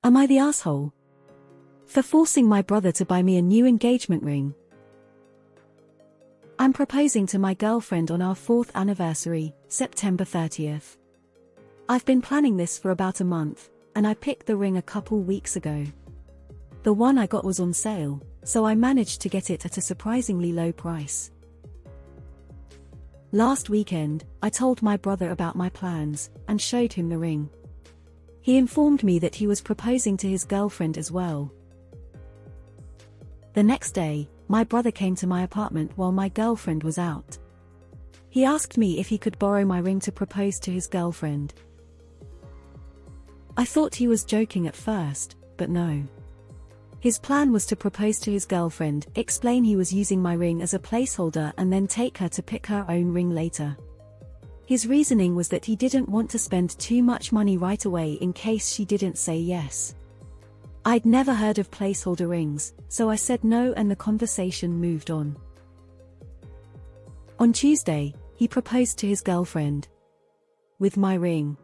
Am I the asshole for forcing my brother to buy me a new engagement ring? I'm proposing to my girlfriend on our 4th anniversary, September 30th. I've been planning this for about a month, and I picked the ring a couple weeks ago. The one I got was on sale, so I managed to get it at a surprisingly low price. Last weekend, I told my brother about my plans, and showed him the ring. He informed me that he was proposing to his girlfriend as well. The next day, my brother came to my apartment while my girlfriend was out. He asked me if he could borrow my ring to propose to his girlfriend. I thought he was joking at first, but no. His plan was to propose to his girlfriend, explain he was using my ring as a placeholder and then take her to pick her own ring later. His reasoning was that he didn't want to spend too much money right away in case she didn't say yes. I'd never heard of placeholder rings, so I said no and the conversation moved on. On Tuesday, he proposed to his girlfriend with my ring.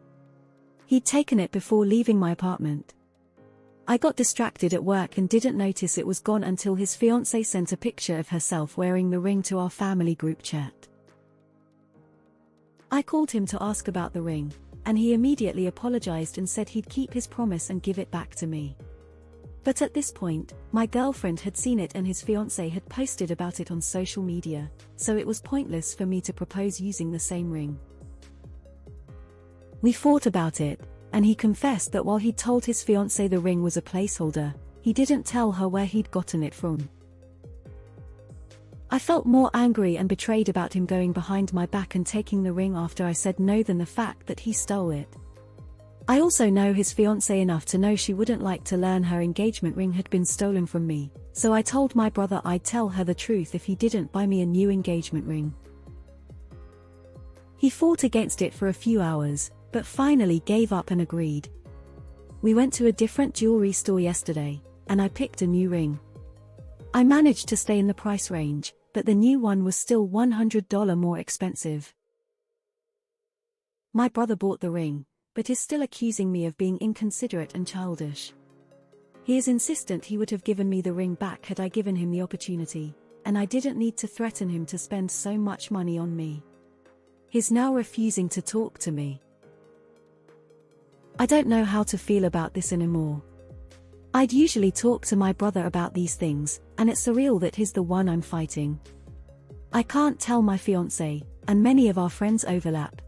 He'd taken it before leaving my apartment. I got distracted at work and didn't notice it was gone until his fiancée sent a picture of herself wearing the ring to our family group chat. I called him to ask about the ring, and he immediately apologized and said he'd keep his promise and give it back to me. But at this point, my girlfriend had seen it and his fiancé had posted about it on social media, so it was pointless for me to propose using the same ring. We fought about it, and he confessed that while he'd told his fiancée the ring was a placeholder, he didn't tell her where he'd gotten it from. I felt more angry and betrayed about him going behind my back and taking the ring after I said no than the fact that he stole it. I also know his fiancée enough to know she wouldn't like to learn her engagement ring had been stolen from me, so I told my brother I'd tell her the truth if he didn't buy me a new engagement ring. He fought against it for a few hours, but finally gave up and agreed. We went to a different jewelry store yesterday, and I picked a new ring. I managed to stay in the price range, but the new one was still $100 more expensive. My brother bought the ring, but is still accusing me of being inconsiderate and childish. He is insistent he would have given me the ring back had I given him the opportunity, and I didn't need to threaten him to spend so much money on me. He's now refusing to talk to me. I don't know how to feel about this anymore. I'd usually talk to my brother about these things, and it's surreal that he's the one I'm fighting. I can't tell my fiancé, and many of our friends overlap.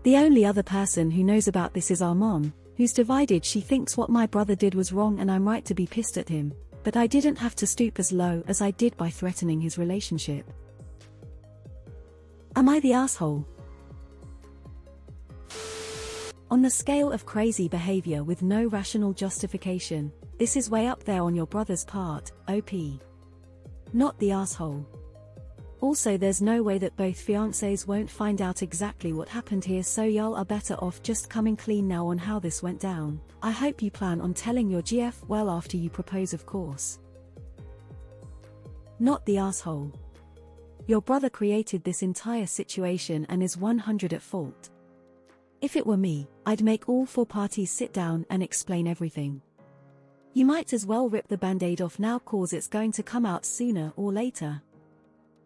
The only other person who knows about this is our mom, who's divided. She thinks what my brother did was wrong and I'm right to be pissed at him, but I didn't have to stoop as low as I did by threatening his relationship. Am I the asshole? On the scale of crazy behavior with no rational justification, this is way up there on your brother's part, OP. Not the asshole. Also, there's no way that both fiancés won't find out exactly what happened here, so y'all are better off just coming clean now on how this went down. I hope you plan on telling your GF well after you propose, of course. Not the asshole. Your brother created this entire situation and is 100% at fault. If it were me, I'd make all 4 parties sit down and explain everything. You might as well rip the band-aid off now, cause it's going to come out sooner or later.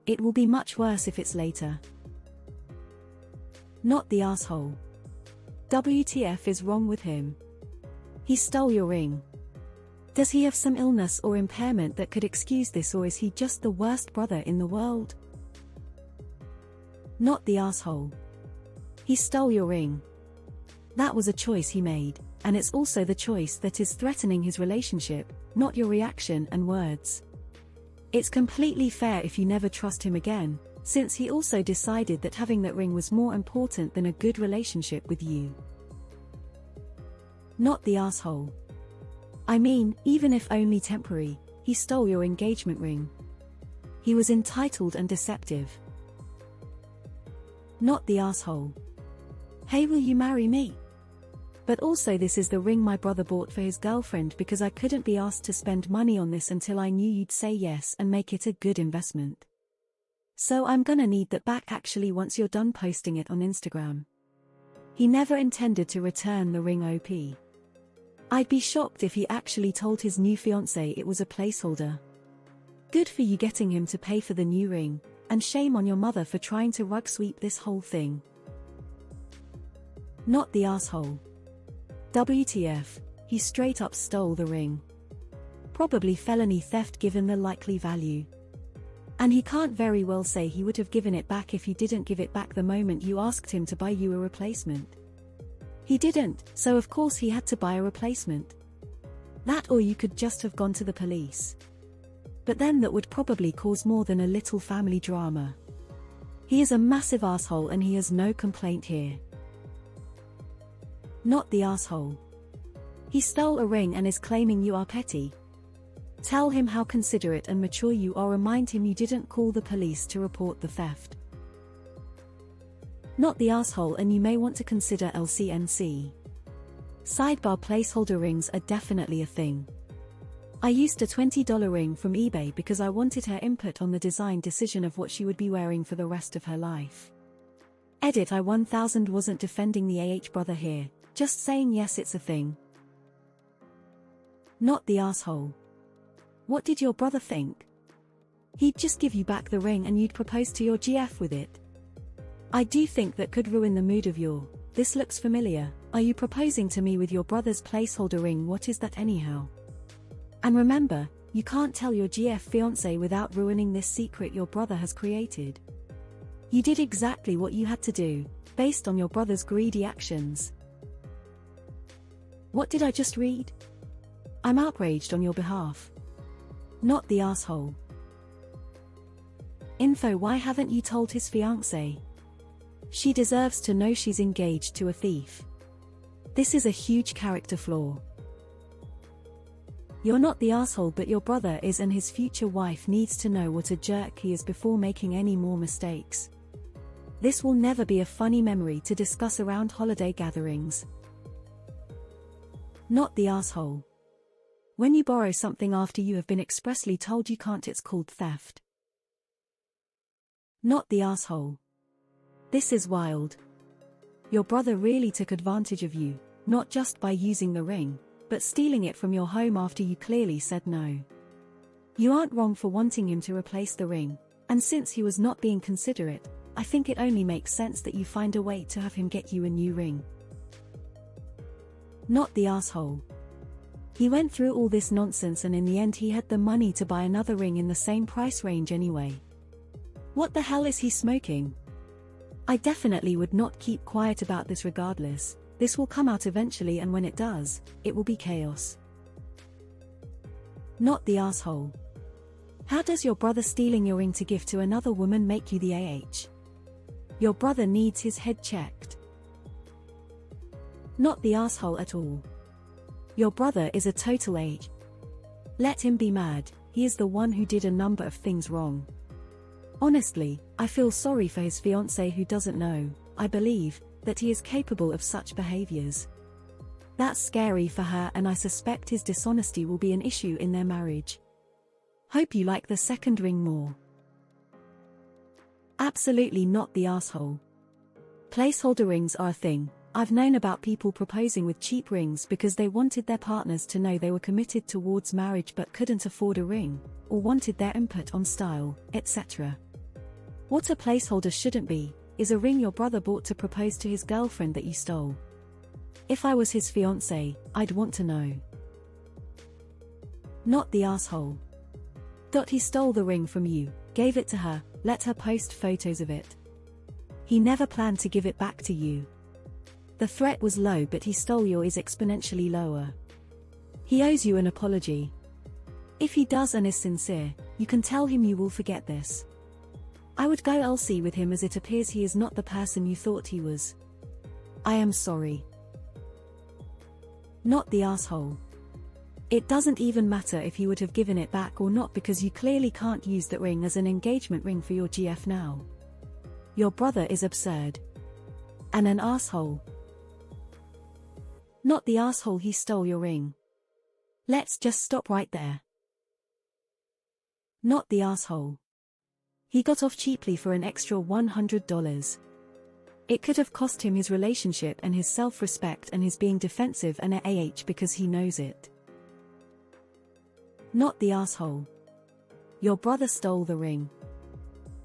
It will be much worse if it's later. Not the asshole. WTF is wrong with him? He stole your ring. Does he have some illness or impairment that could excuse this, or is he just the worst brother in the world? Not the asshole. He stole your ring. That was a choice he made, and it's also the choice that is threatening his relationship, not your reaction and words. It's completely fair if you never trust him again, since he also decided that having that ring was more important than a good relationship with you. Not the asshole. I mean, even if only temporary, he stole your engagement ring. He was entitled and deceptive. Not the asshole. Hey, will you marry me? But also, this is the ring my brother bought for his girlfriend because I couldn't be asked to spend money on this until I knew you'd say yes and make it a good investment. So I'm gonna need that back actually once you're done posting it on Instagram. He never intended to return the ring, OP. I'd be shocked if he actually told his new fiancée it was a placeholder. Good for you getting him to pay for the new ring, and shame on your mother for trying to rug sweep this whole thing. Not the asshole. WTF, he straight up stole the ring. Probably felony theft given the likely value. And he can't very well say he would have given it back if you didn't give it back the moment you asked him to buy you a replacement. He didn't, so of course he had to buy a replacement. That, or you could just have gone to the police. But then that would probably cause more than a little family drama. He is a massive asshole and he has no complaint here. Not the asshole. He stole a ring and is claiming you are petty. Tell him how considerate and mature you are. Remind him you didn't call the police to report the theft. Not the asshole, and you may want to consider LCNC. Sidebar: placeholder rings are definitely a thing. I used a $20 ring from eBay because I wanted her input on the design decision of what she would be wearing for the rest of her life. Edit: I 1000 wasn't defending the brother here, just saying yes, it's a thing. Not the asshole. What did your brother think? He'd just give you back the ring and you'd propose to your GF with it. I do think that could ruin the mood of your, this looks familiar, are you proposing to me with your brother's placeholder ring? What is that anyhow? And remember, you can't tell your GF fiancé without ruining this secret your brother has created. You did exactly what you had to do, based on your brother's greedy actions. What did I just read? I'm outraged on your behalf. Not the asshole. Info: why haven't you told his fiancée? She deserves to know she's engaged to a thief. This is a huge character flaw. You're not the asshole, but your brother is, and his future wife needs to know what a jerk he is before making any more mistakes. This will never be a funny memory to discuss around holiday gatherings. Not the asshole. When you borrow something after you have been expressly told you can't, it's called theft. Not the asshole. This is wild. Your brother really took advantage of you, not just by using the ring, but stealing it from your home after you clearly said no. You aren't wrong for wanting him to replace the ring, and since he was not being considerate, I think it only makes sense that you find a way to have him get you a new ring. Not the asshole. He went through all this nonsense and in the end he had the money to buy another ring in the same price range anyway. What the hell is he smoking? I definitely would not keep quiet about this regardless. This will come out eventually, and when it does, it will be chaos. Not the asshole. How does your brother stealing your ring to give to another woman make you the Your brother needs his head checked. Not the asshole at all. Your brother is a total Let him be mad, he is the one who did a number of things wrong. Honestly, I feel sorry for his fiancée who doesn't know, I believe, that he is capable of such behaviors. That's scary for her, and I suspect his dishonesty will be an issue in their marriage. Hope you like the second ring more. Absolutely not the asshole. Placeholder rings are a thing. I've known about people proposing with cheap rings because they wanted their partners to know they were committed towards marriage but couldn't afford a ring, or wanted their input on style, etc. What a placeholder shouldn't be, is a ring your brother bought to propose to his girlfriend that you stole. If I was his fiancée, I'd want to know. Not the asshole. He stole the ring from you, gave it to her, let her post photos of it. He never planned to give it back to you. The threat was low, but he stole yours exponentially lower. He owes you an apology. If he does and is sincere, you can tell him you will forget this. I would go LC with him, as it appears he is not the person you thought he was. I am sorry. Not the asshole. It doesn't even matter if you would have given it back or not, because you clearly can't use that ring as an engagement ring for your GF now. Your brother is absurd. And an asshole. Not the asshole, he stole your ring. Let's just stop right there. Not the asshole. He got off cheaply for an extra $100. It could have cost him his relationship and his self-respect, and his being defensive and because he knows it. Not the asshole. Your brother stole the ring.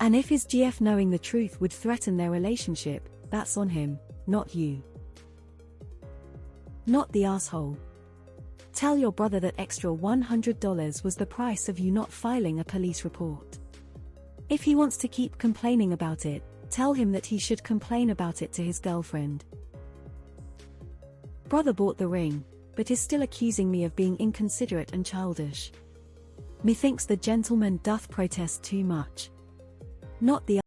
And if his GF knowing the truth would threaten their relationship, that's on him, not you. Not the asshole. Tell your brother that extra $100 was the price of you not filing a police report. If he wants to keep complaining about it, tell him that he should complain about it to his girlfriend. Brother bought the ring, but is still accusing me of being inconsiderate and childish. Methinks the gentleman doth protest too much. Not the